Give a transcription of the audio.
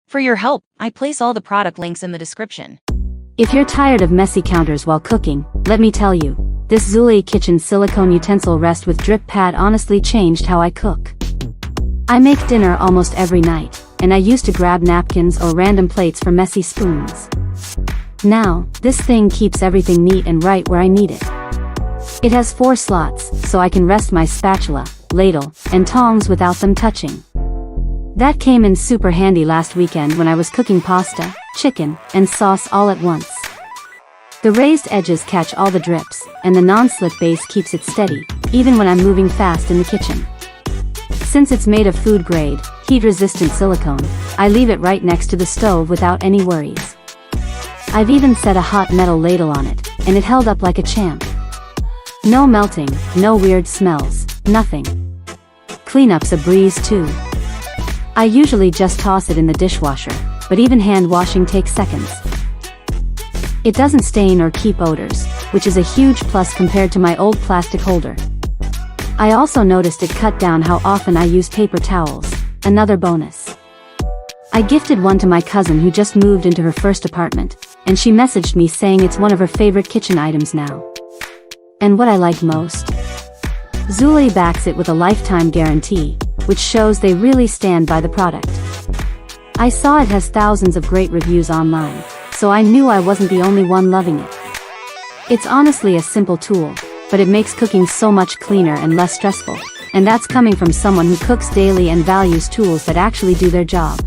For your help, I place all the product links in the description. If you're tired of messy counters while cooking, let me tell you, this Zulay kitchen silicone utensil rest with drip pad honestly changed how I cook. I make dinner almost every night, and I used to grab napkins or random plates for messy spoons. Now, this thing keeps everything neat and right where I need it. It has 4 slots, so I can rest my spatula, ladle, and tongs without them touching. That came in super handy last weekend when I was cooking pasta, chicken, and sauce all at once. The raised edges catch all the drips, and the non-slip base keeps it steady, even when I'm moving fast in the kitchen. Since it's made of food-grade, heat-resistant silicone, I leave it right next to the stove without any worries. I've even set a hot metal ladle on it, and it held up like a champ. No melting, no weird smells, nothing. Cleanup's a breeze too. I usually just toss it in the dishwasher, but even hand washing takes seconds. It doesn't stain or keep odors, which is a huge plus compared to my old plastic holder. I also noticed it cut down how often I use paper towels, another bonus. I gifted one to my cousin who just moved into her first apartment, and she messaged me saying it's one of her favorite kitchen items now. And what I like most? Zulay backs it with a lifetime guarantee, which shows they really stand by the product. I saw it has thousands of great reviews online, so I knew I wasn't the only one loving it. It's honestly a simple tool, but it makes cooking so much cleaner and less stressful, and that's coming from someone who cooks daily and values tools that actually do their job.